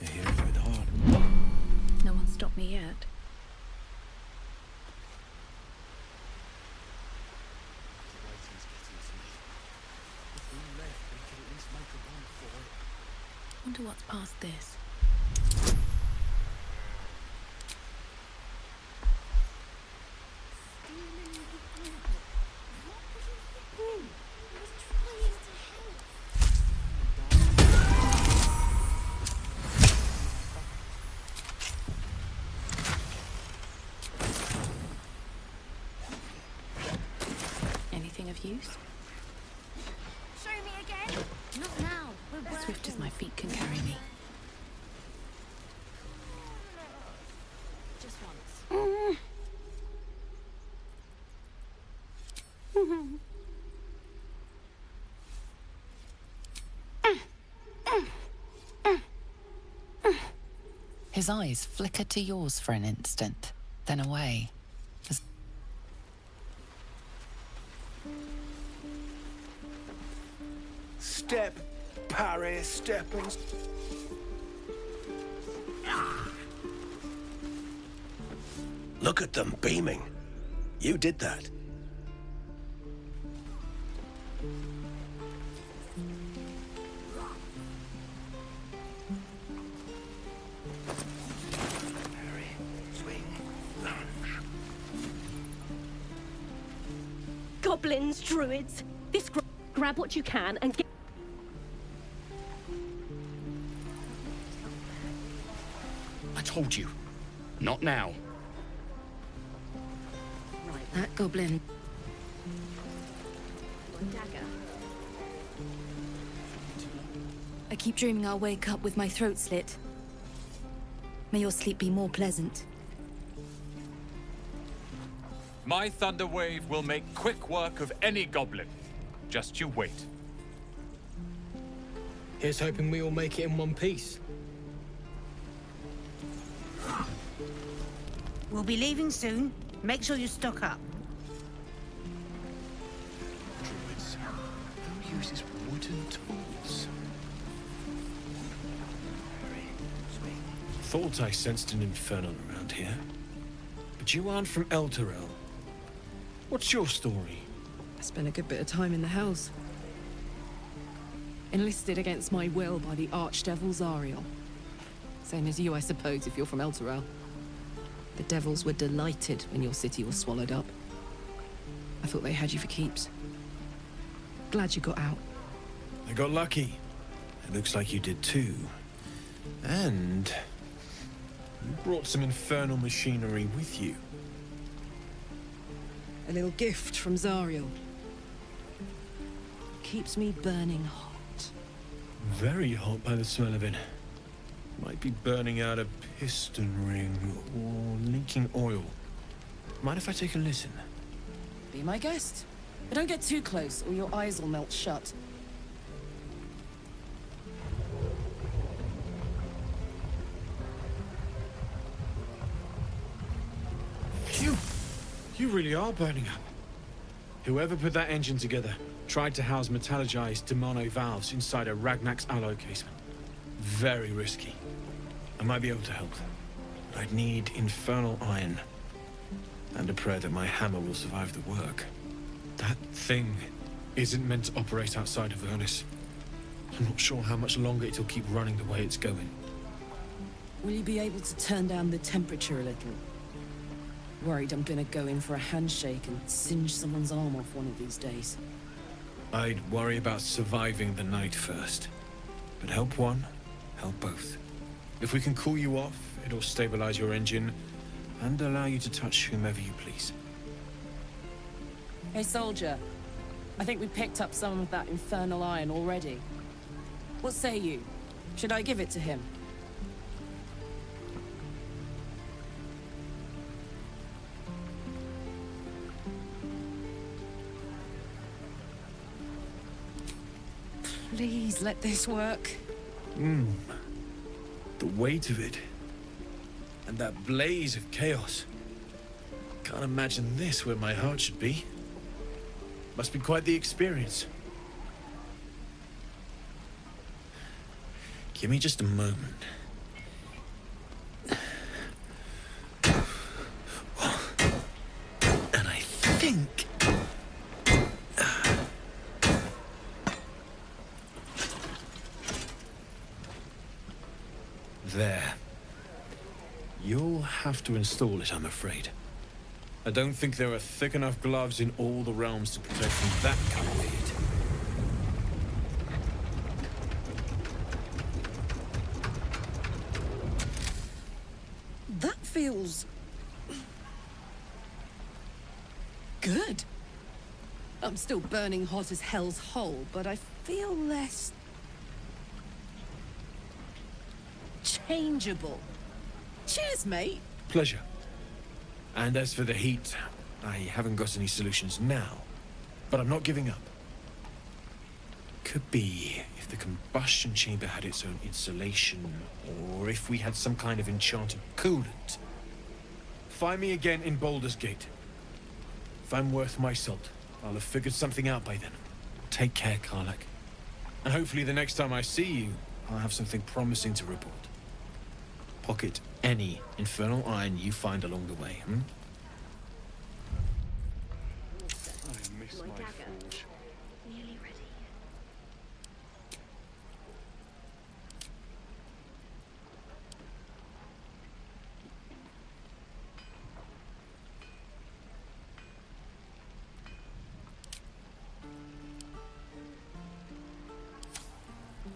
You're here for it hard. No one stopped me yet. Wonder what's past this. Anything of use? Show me again. Not now. We're Swift as my feet can carry me. just once. His eyes flickered to yours for an instant, then away. As Step, parry, stepping. Look at them beaming. You did that. Parry, swing, lunge. Goblins, druids. Grab what you can and get. I told you. Not now. Right, that goblin. Dagger. I keep dreaming I'll wake up with my throat slit. May your sleep be more pleasant. My thunder wave will make quick work of any goblin. Just you wait. Here's hoping we all make it in one piece. We'll be leaving soon. Make sure you stock up. Druids. Who uses wooden tools? Parry, swing. Thought I sensed an infernal around here. But you aren't from Elturel. What's your story? I spent a good bit of time in the Hells. Enlisted against my will by the Archdevil Zariel. Same as you, I suppose, if you're from Elturel. The devils were delighted when your city was swallowed up. I thought they had you for keeps. Glad you got out. I got lucky. It looks like you did too. And you brought some infernal machinery with you. A little gift from Zariel. Keeps me burning hot. Very hot by the smell of it. Might be burning out a piston ring or leaking oil. Mind if I take a listen? Be my guest. But don't get too close or your eyes will melt shut. Phew! You really are burning up. Whoever put that engine together tried to house metallogized Demono valves inside a Ragnak's alloy casement. Very risky. I might be able to help. I'd need infernal iron. And a prayer that my hammer will survive the work. That thing isn't meant to operate outside of Vernus. I'm not sure how much longer it'll keep running the way it's going. Will you be able to turn down the temperature a little? Worried I'm gonna go in for a handshake and singe someone's arm off one of these days. I'd worry about surviving the night first. But help one, help both. If we can cool you off, it'll stabilize your engine and allow you to touch whomever you please. Hey, soldier. I think we picked up some of that infernal iron already. What say you? Should I give it to him? Please let this work. The weight of it. And that blaze of chaos. Can't imagine this where my heart should be. Must be quite the experience. Give me just a moment. think. There. You'll have to install it, I'm afraid. I don't think there are thick enough gloves in all the realms to protect from that kind of heat. That feels... good. I'm still burning hot as hell's hole, but I feel less... changeable. Cheers, mate. Pleasure. And as for the heat, I haven't got any solutions now, but I'm not giving up. Could be if the combustion chamber had its own insulation, or if we had some kind of enchanted coolant. Find me again in Baldur's Gate. If I'm worth my salt, I'll have figured something out by then. Take care, Karlak. And hopefully the next time I see you, I'll have something promising to report. Pocket any infernal iron you find along the way, hmm? I miss my forge. Nearly ready.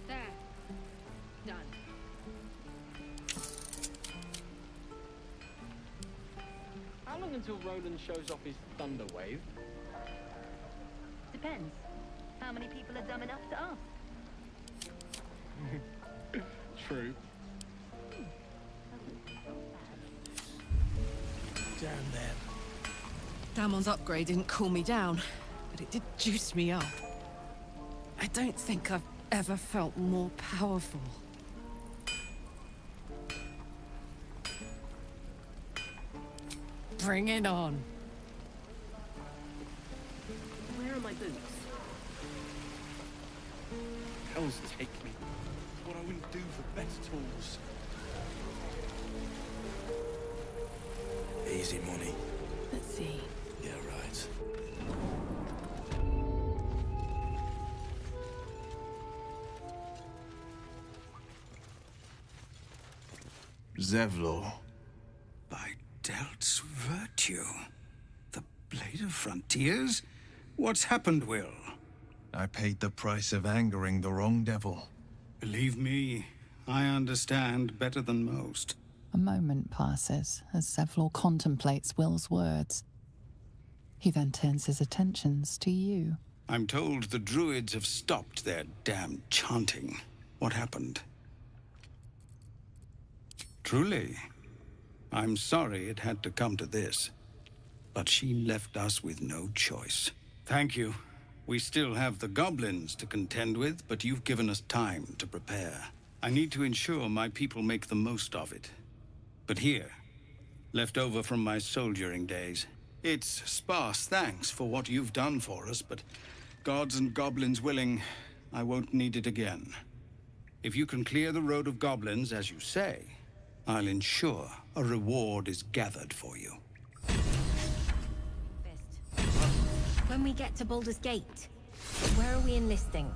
There. Done. How long until Roland shows off his thunder wave? Depends. How many people are dumb enough to ask? True. Damn them. Damon's upgrade didn't cool me down, but it did juice me up. I don't think I've ever felt more powerful. Bring it on. Where are my boots? Hells take me. What I wouldn't do for better tools. Easy money. Let's see. Yeah, right. Zevlor. By Delt's virtue. The Blade of Frontiers? What's happened, Will? I paid the price of angering the wrong devil. Believe me, I understand better than most. A moment passes as Zevlor contemplates Will's words. He then turns his attentions to you. I'm told the druids have stopped their damn chanting. What happened? Truly, I'm sorry it had to come to this. But she left us with no choice. Thank you. We still have the goblins to contend with, but you've given us time to prepare. I need to ensure my people make the most of it. But here, left over from my soldiering days, it's sparse thanks for what you've done for us, but gods and goblins willing, I won't need it again. If you can clear the road of goblins, as you say, I'll ensure a reward is gathered for you. When we get to Baldur's Gate, where are we enlisting?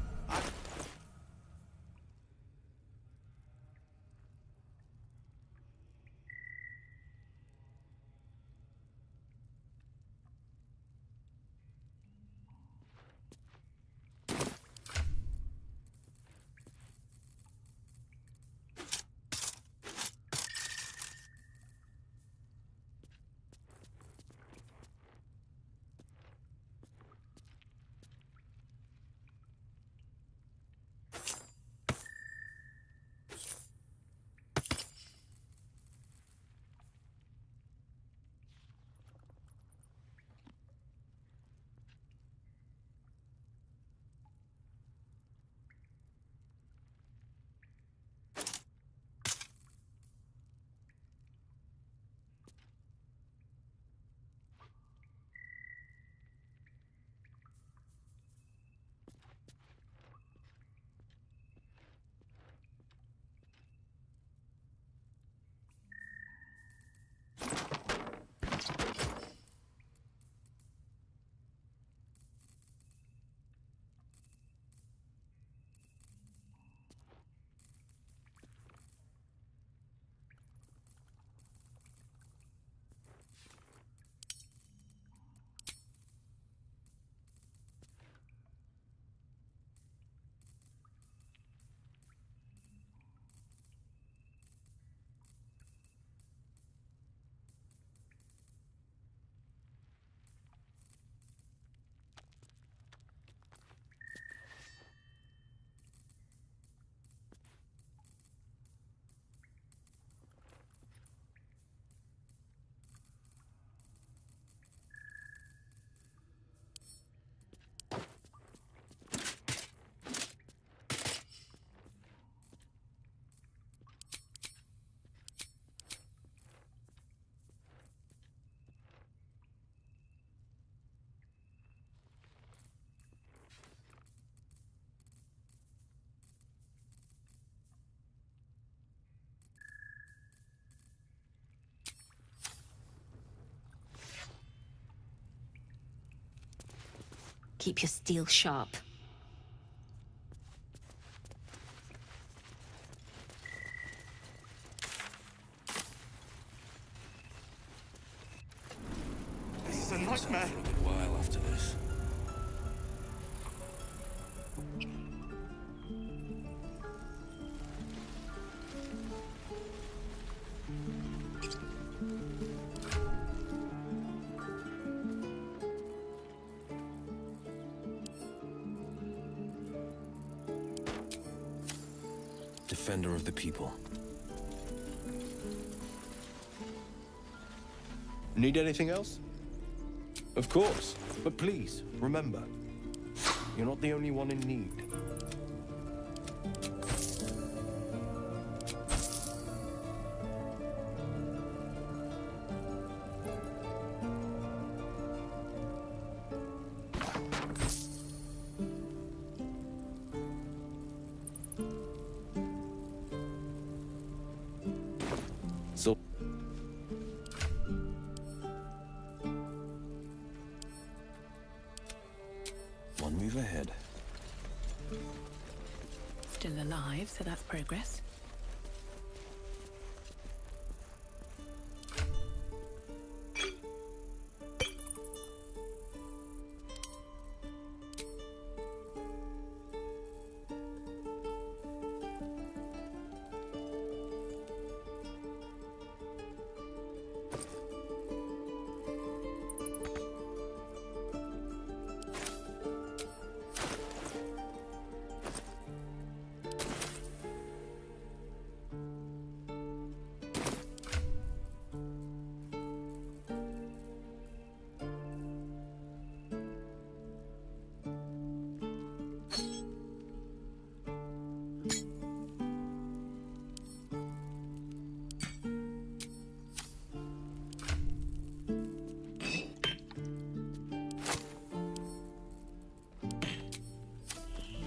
Keep your steel sharp. This is a nightmare. For a good while after this. Defender of the people. Need anything else? Of course, but please, remember, you're not the only one in need. So one move ahead. Still alive, so that's progress.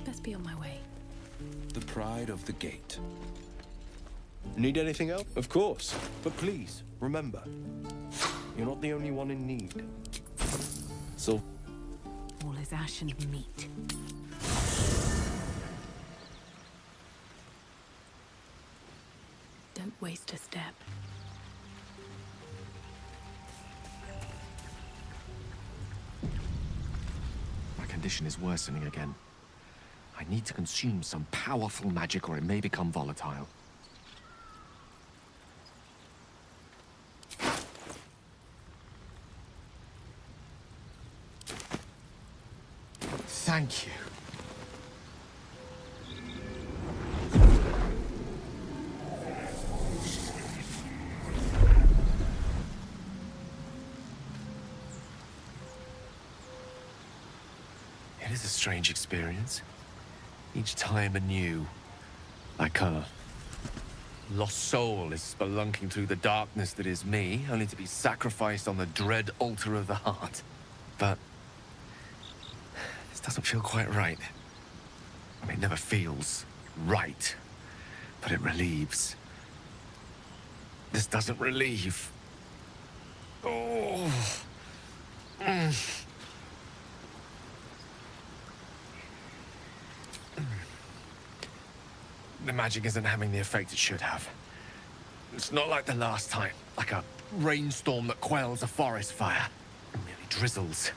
Best be on my way. The pride of the gate. Need anything else? Of course, but please, remember, you're not the only one in need. So All is ash and meat. Don't waste a step. My condition is worsening again. I need to consume some powerful magic or it may become volatile. Thank you. It is a strange experience. Each time anew. Like a lost soul is spelunking through the darkness that is me, only to be sacrificed on the dread altar of the heart. But this doesn't feel quite right. I mean, it never feels right, but it relieves. This doesn't relieve. Oh. The magic isn't having the effect it should have. It's not like the last time, like a rainstorm that quells a forest fire. It merely drizzles.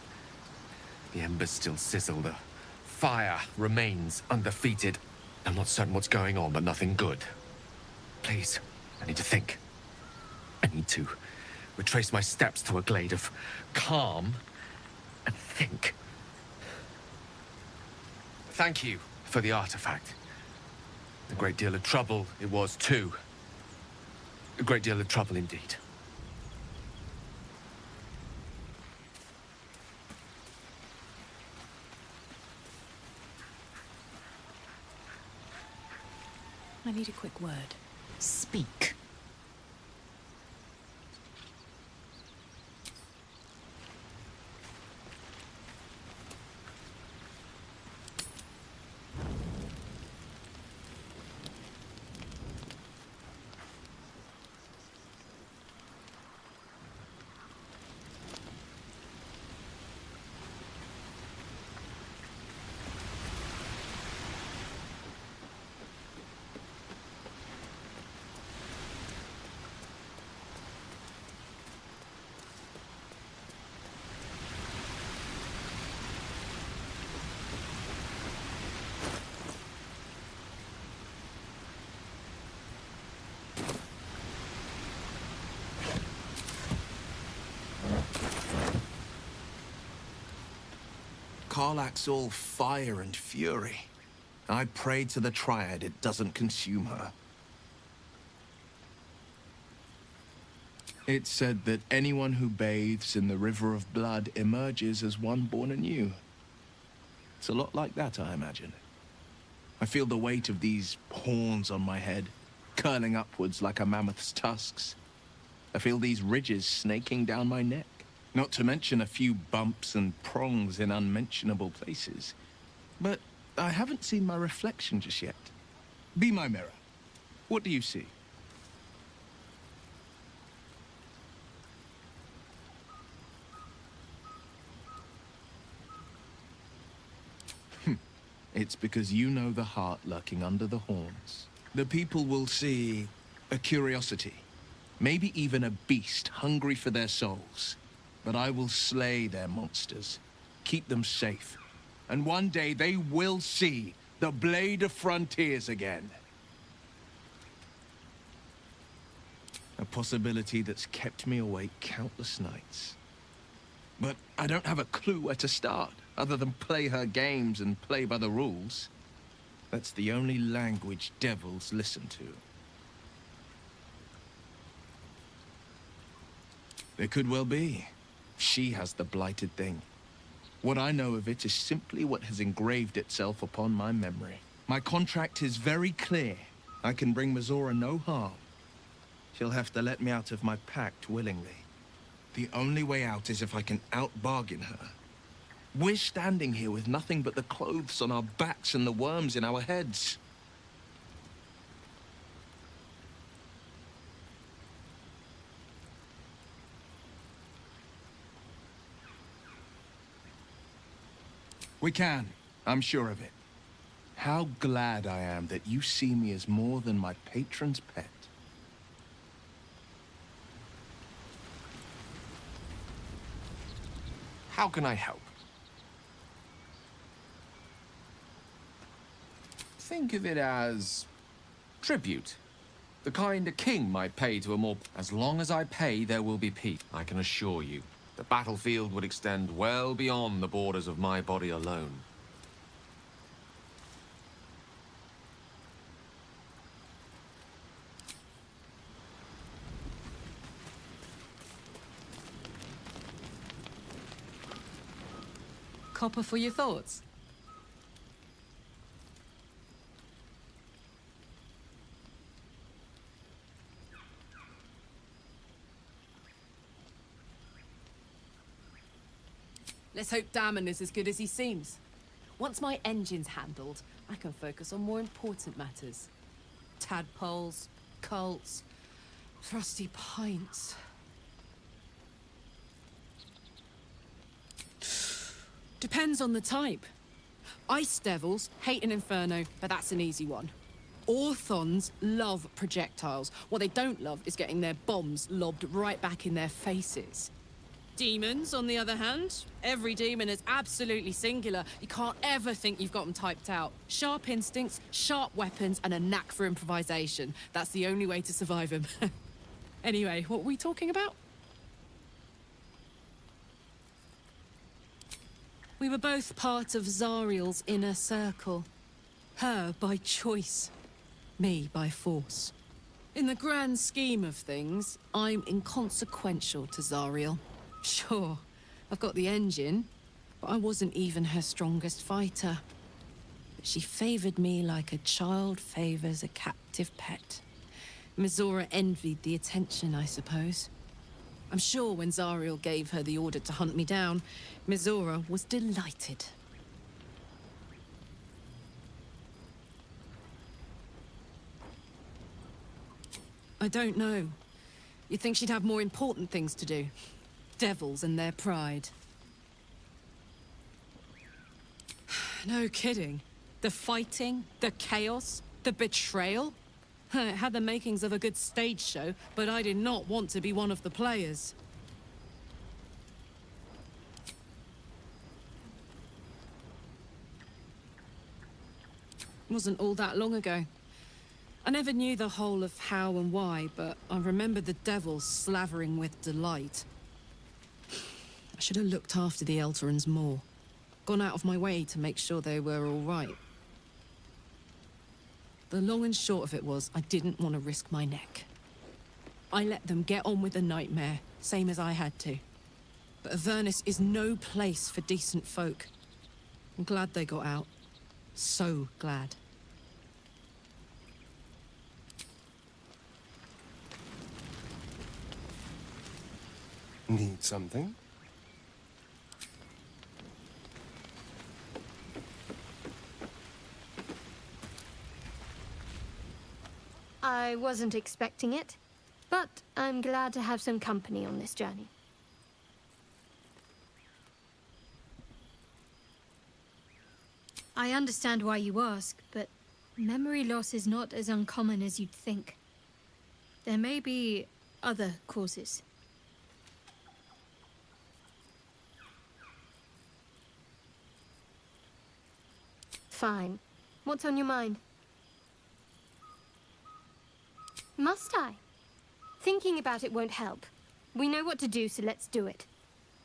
The embers still sizzle, the fire remains undefeated. I'm not certain what's going on, but nothing good. Please, I need to think. I need to retrace my steps to a glade of calm and think. Thank you for the artifact. A great deal of trouble it was, too. A great deal of trouble indeed. I need a quick word. Speak. Karlach's all fire and fury. I pray to the Triad it doesn't consume her. It's said that anyone who bathes in the river of blood emerges as one born anew. It's a lot like that, I imagine. I feel the weight of these horns on my head, curling upwards like a mammoth's tusks. I feel these ridges snaking down my neck, not to mention a few bumps and prongs in unmentionable places. But I haven't seen my reflection just yet. Be my mirror. What do you see? It's because you know the heart lurking under the horns. The people will see a curiosity, maybe even a beast hungry for their souls. But I will slay their monsters, keep them safe, and one day they will see the Blade of Frontiers again. A possibility that's kept me awake countless nights. But I don't have a clue where to start, other than play her games and play by the rules. That's the only language devils listen to. There could well be. She has the blighted thing. What I know of it is simply what has engraved itself upon my memory. My contract is very clear. I can bring Mizora no harm. She'll have to let me out of my pact willingly. The only way out is if I can out-bargain her. We're standing here with nothing but the clothes on our backs and the worms in our heads. We can. I'm sure of it. How glad I am that you see me as more than my patron's pet. How can I help? Think of it as tribute. The kind a king might pay to a more... As long as I pay, there will be peace, I can assure you. The battlefield would extend well beyond the borders of my body alone. Copper for your thoughts? Let's hope Damon is as good as he seems. Once my engine's handled, I can focus on more important matters. Tadpoles, cults, frosty pints. Depends on the type. Ice devils hate an inferno, but that's an easy one. Orthons love projectiles. What they don't love is getting their bombs lobbed right back in their faces. Demons, on the other hand, every demon is absolutely singular. You can't ever think you've got them typed out. Sharp instincts, sharp weapons, and a knack for improvisation. That's the only way to survive them. Anyway, what were we talking about? We were both part of Zariel's inner circle. Her by choice, me by force. In the grand scheme of things, I'm inconsequential to Zariel. Sure, I've got the engine, but I wasn't even her strongest fighter. But she favored me like a child favors a captive pet. Mizora envied the attention, I suppose. I'm sure when Zariel gave her the order to hunt me down, Mizora was delighted. I don't know. You'd think she'd have more important things to do. Devils and their pride. No kidding. The fighting, the chaos, the betrayal. It had the makings of a good stage show, but I did not want to be one of the players. It wasn't all that long ago. I never knew the whole of how and why, but I remember the devils slavering with delight. I should have looked after the Elterans more. gone out of my way to make sure they were all right. The long and short of it was, I didn't want to risk my neck. I let them get on with the nightmare, same as I had to. But Avernus is no place for decent folk. I'm glad they got out. So glad. Need something? I wasn't expecting it, but I'm glad to have some company on this journey. I understand why you ask, but memory loss is not as uncommon as you'd think. There may be other causes. Fine. What's on your mind? Must I? Thinking about it won't help. We know what to do, so let's do it.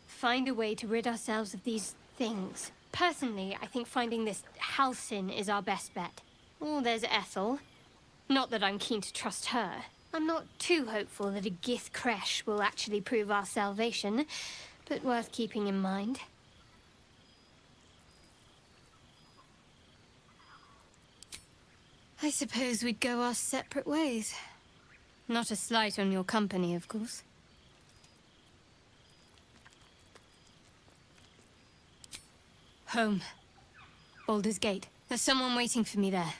Find a way to rid ourselves of these things. Personally, I think finding this Halcyon is our best bet. Oh, there's Ethel. Not that I'm keen to trust her. I'm not too hopeful that a Gith Kresh will actually prove our salvation, but worth keeping in mind. I suppose we'd go our separate ways. Not a slight on your company, of course. Home. Baldur's Gate. There's someone waiting for me there.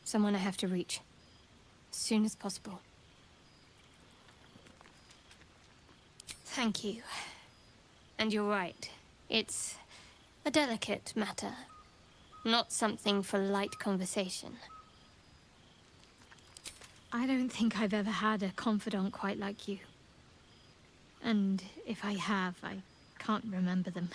Someone I have to reach. As soon as possible. Thank you. And you're right. It's a delicate matter. Not something for light conversation. I don't think I've ever had a confidant quite like you. And if I have, I can't remember them.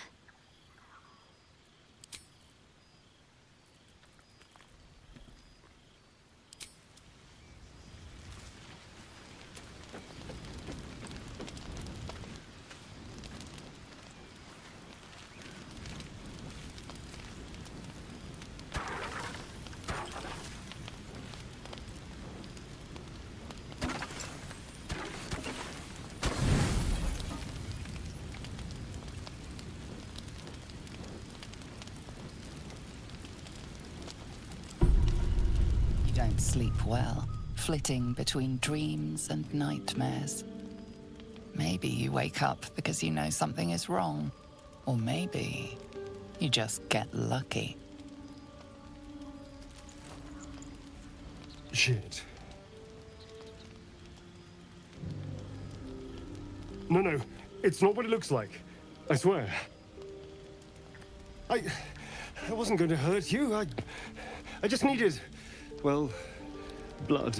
Don't sleep well, flitting between dreams and nightmares. Maybe you wake up because you know something is wrong, or maybe you just get lucky. Shit. No, it's not what it looks like. I swear. I wasn't going to hurt you. I just needed, well, blood.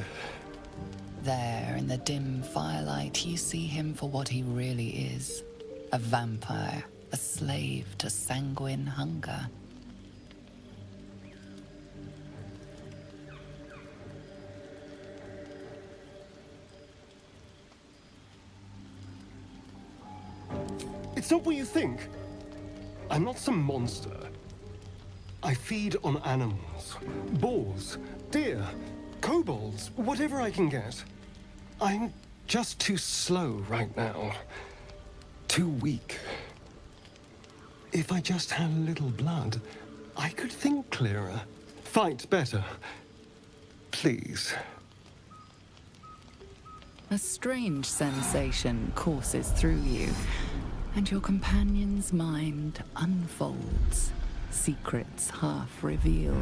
There, in the dim firelight, you see him for what he really is. A vampire, a slave to sanguine hunger. It's not what you think. I'm not some monster. I feed on animals. Boars, deer, kobolds, whatever I can get. I'm just too slow right now. Too weak. If I just had a little blood, I could think clearer. Fight better. Please. A strange sensation courses through you, and your companion's mind unfolds, secrets half revealed.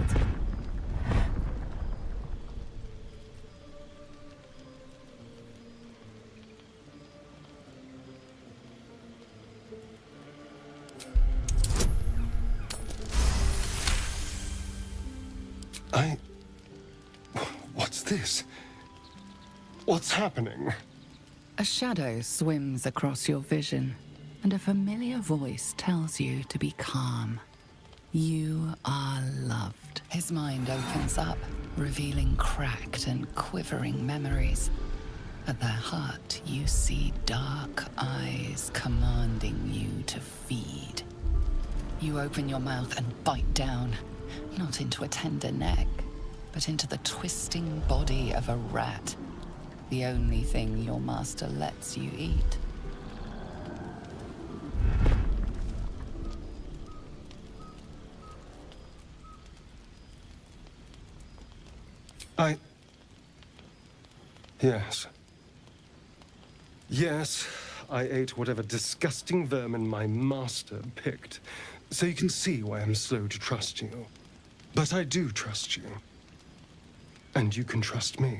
What's this? What's happening? A shadow swims across your vision, and a familiar voice tells you to be calm. You are loved. His mind opens up, revealing cracked and quivering memories. At their heart, you see dark eyes commanding you to feed. You open your mouth and bite down, not into a tender neck, but into the twisting body of a rat, the only thing your master lets you eat. Yes. Yes, I ate whatever disgusting vermin my master picked, so you can see why I'm slow to trust you. But I do trust you. And you can trust me.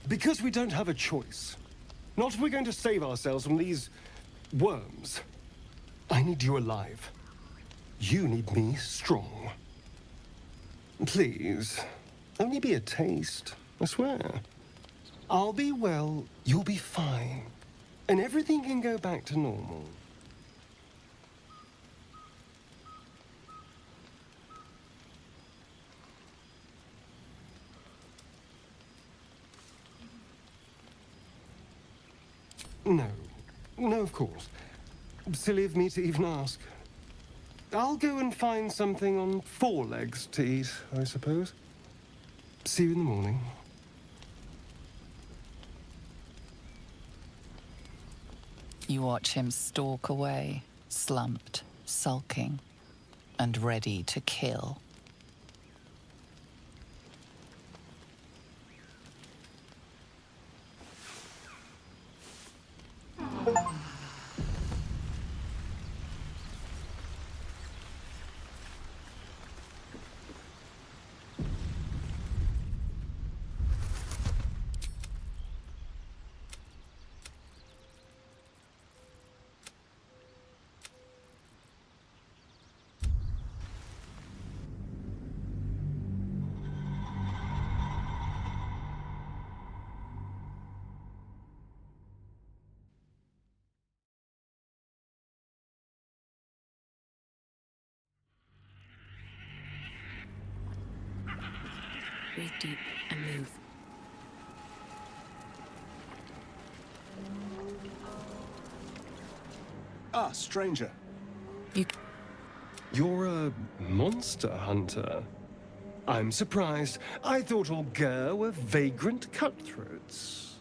Because we don't have a choice. Not if we're going to save ourselves from these worms. I need you alive. You need me strong. Please, only be a taste, I swear. I'll be well, you'll be fine. And everything can go back to normal. No. No, of course. Silly of me to even ask. I'll go and find something on four legs to eat, I suppose. See you in the morning. You watch him stalk away, slumped, sulking, and ready to kill. Breathe deep and move. Ah, stranger. You... You're a monster hunter. I'm surprised. I thought all Ger were vagrant cutthroats.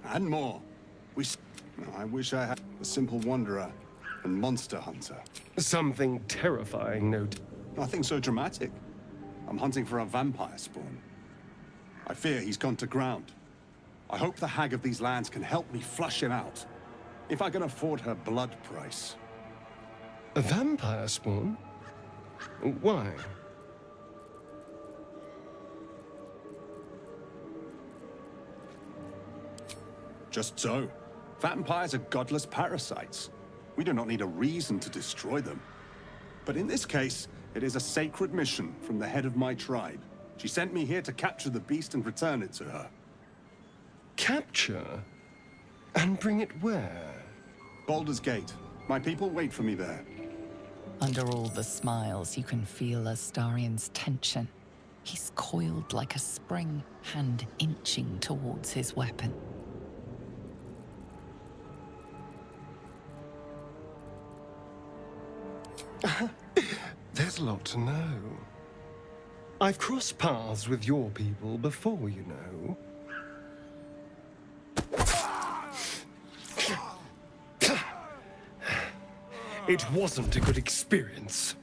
And more. I wish I had a simple wanderer and monster hunter. Something terrifying, no doubt. Nothing so dramatic. I'm hunting for a vampire spawn. I fear he's gone to ground. I hope the hag of these lands can help me flush him out. If I can afford her blood price. A vampire spawn? Why? Just so. Vampires are godless parasites. We do not need a reason to destroy them. But in this case, it is a sacred mission from the head of my tribe. She sent me here to capture the beast and return it to her. Capture? And bring it where? Baldur's Gate. My people wait for me there. Under all the smiles, you can feel Astarion's tension. He's coiled like a spring, hand inching towards his weapon. There's a lot to know. I've crossed paths with your people before, you know. It wasn't a good experience.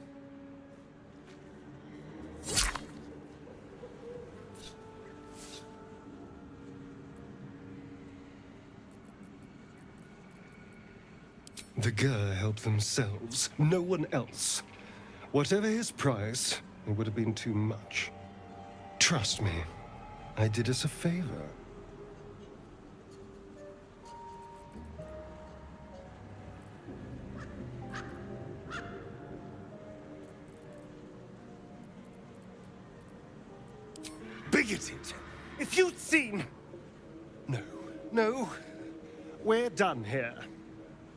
The Ger help themselves, no one else. Whatever his price, it would have been too much. Trust me, I did us a favor. Bigoted! If you'd seen... No. We're done here.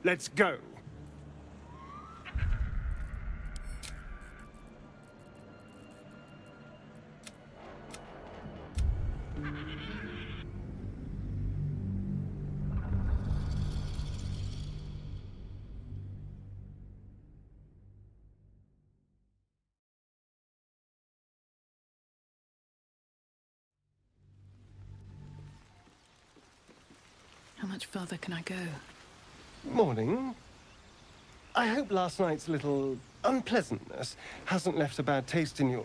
Let's go. much further can I go? Morning. I hope last night's little unpleasantness hasn't left a bad taste in your...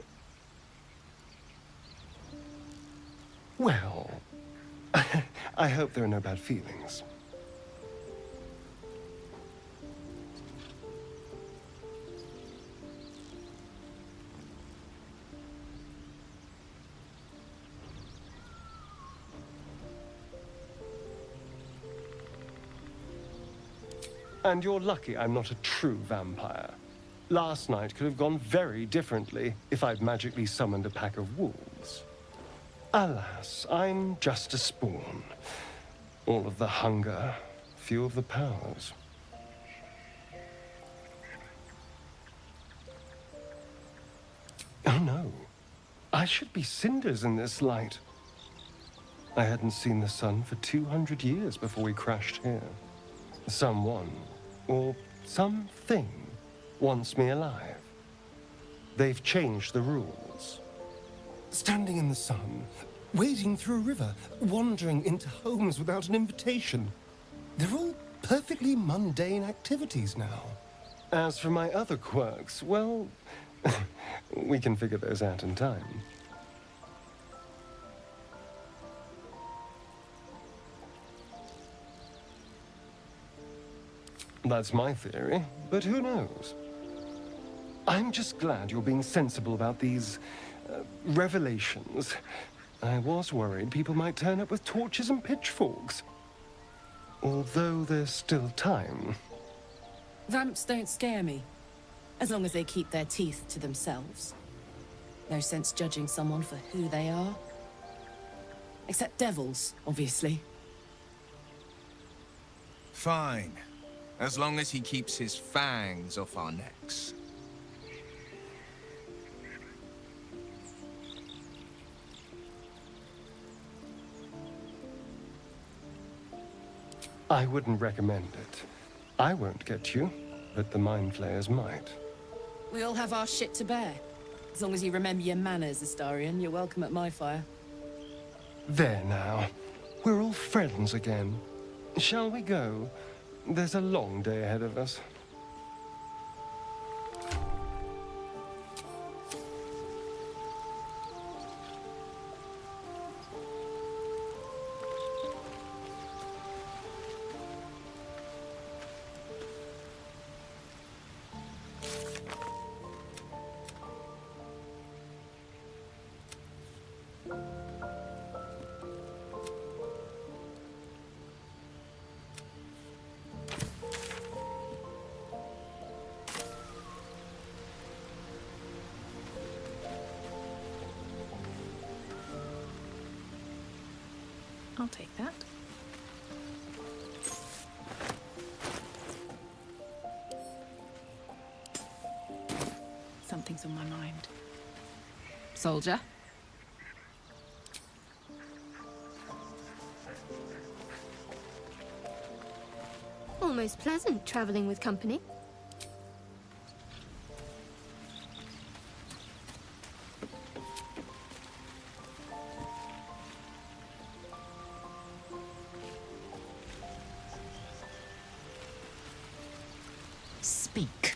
Well, I hope there are no bad feelings. And you're lucky I'm not a true vampire. Last night could have gone very differently if I'd magically summoned a pack of wolves. Alas, I'm just a spawn. All of the hunger, few of the powers. Oh no, I should be cinders in this light. I hadn't seen the sun for 200 years before we crashed here. Someone, or something, wants me alive. They've changed the rules. Standing in the sun, wading through a river, wandering into homes without an invitation. They're all perfectly mundane activities now. As for my other quirks, well, we can figure those out in time. That's my theory, but who knows? I'm just glad you're being sensible about these revelations. I was worried people might turn up with torches and pitchforks. Although there's still time. Vamps don't scare me, as long as they keep their teeth to themselves. No sense judging someone for who they are. Except devils, obviously. Fine. As long as he keeps his fangs off our necks. I wouldn't recommend it. I won't get you, but the Mind Flayers might. We all have our shit to bear. As long as you remember your manners, Astarion, you're welcome at my fire. There now. We're all friends again. Shall we go? There's a long day ahead of us. I'll take that. Something's on my mind. Soldier? Almost pleasant traveling with company. Speak.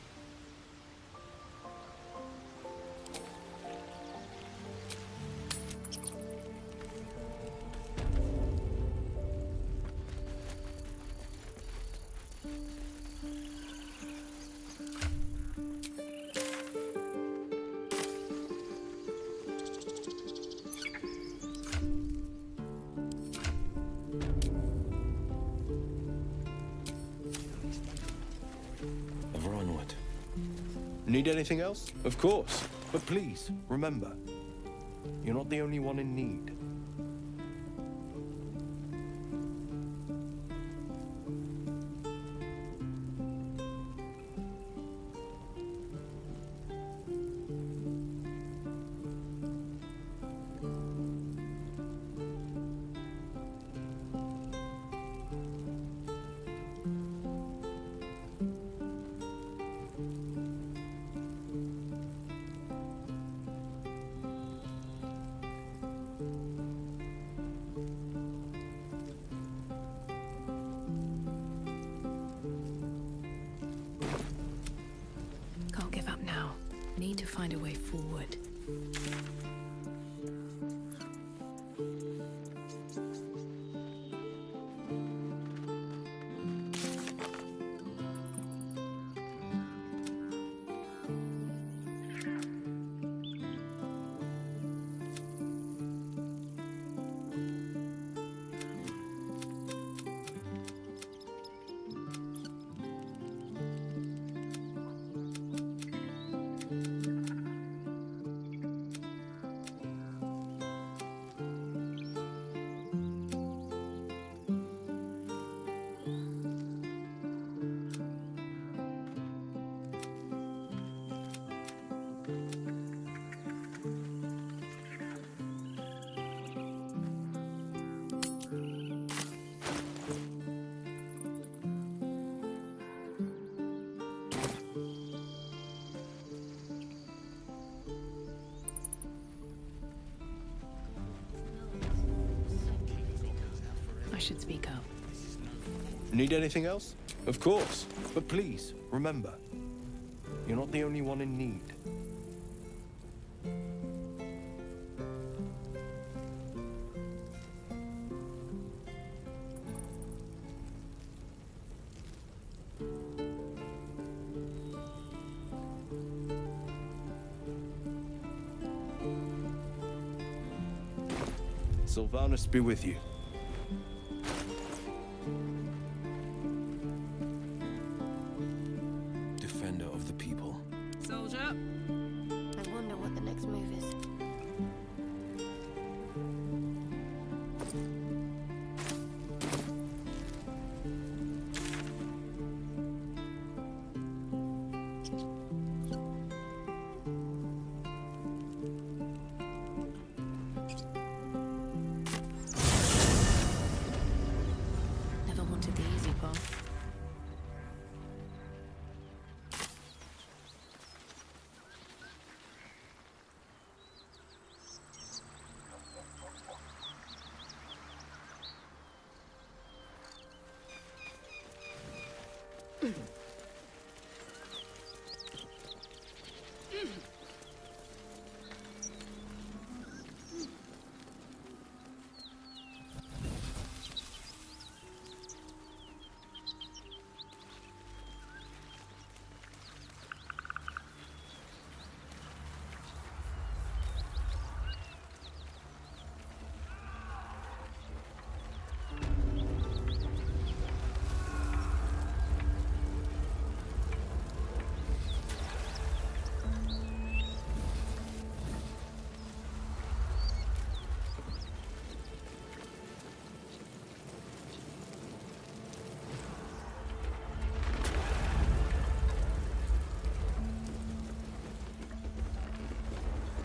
Ever onward. Need anything else? Of course. But please, remember, you're not the only one in need. need to find a way forward. I should speak up. Need anything else? Of course. But please, remember, you're not the only one in need. Sylvanus be with you. Defender of the people. Soldier. I wonder what the next move is. Never wanted the easy path.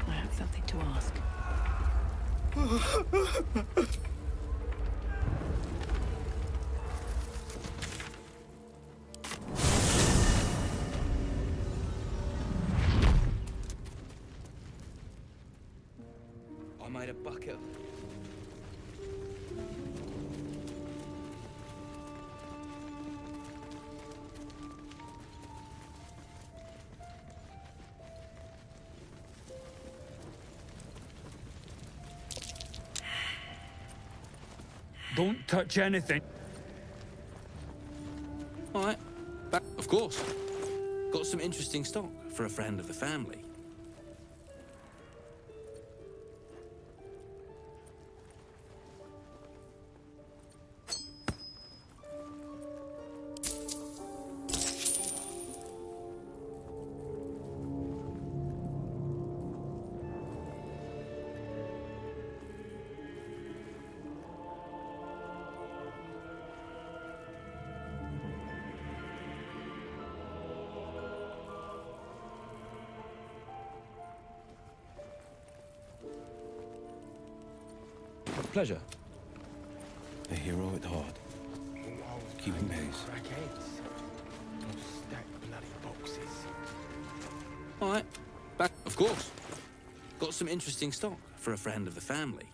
I have something to ask. I made a bucket. Don't touch anything. All right. Back, of course. Got some interesting stock for a friend of the family. Pleasure. A hero at heart. Keeping pace. All right. Back, of course. Got some interesting stock for a friend of the family.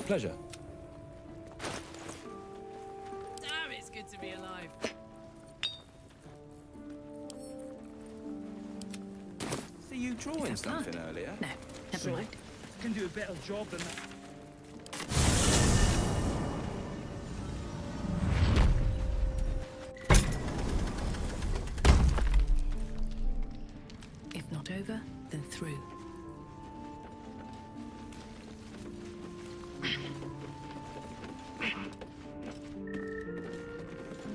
Pleasure. Damn, it's good to be alive. See you drawing something earlier? No, never mind. Can do a better job than that. If not over, then through.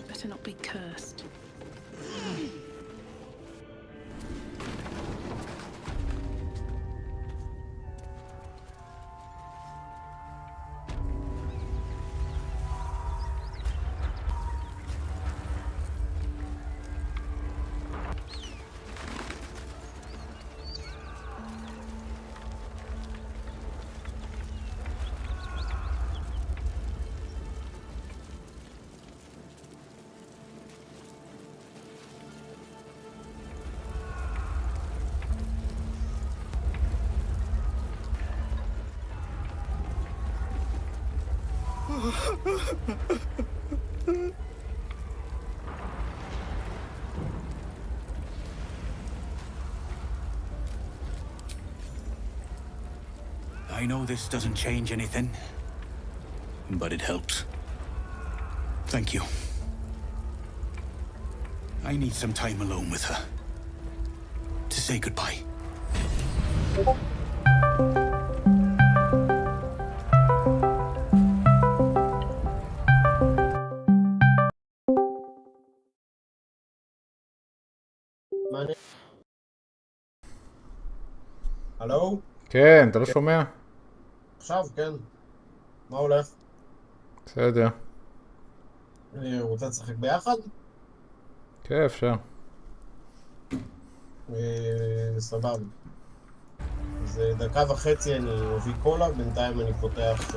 Better not be cursed. I know this doesn't change anything, but it helps. Thank you. I need some time alone with her. To say goodbye. הלו? כן, אתה לא שומע? עכשיו, כן. מה הולך? בסדר. אני רוצה לשחק ביחד? כן, אפשר. סבבה. אז דקה וחצי אני אביא קולה, בינתיים אני פותח...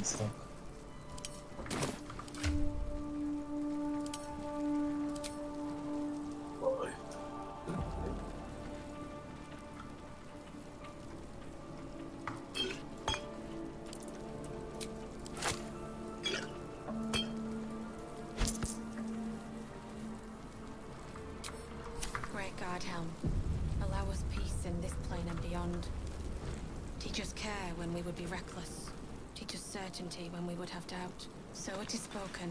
משחק. Great God, Helm. Allow us peace in this plane and beyond. Teach us care when we would be reckless. Teach us certainty when we would have doubt. So it is spoken.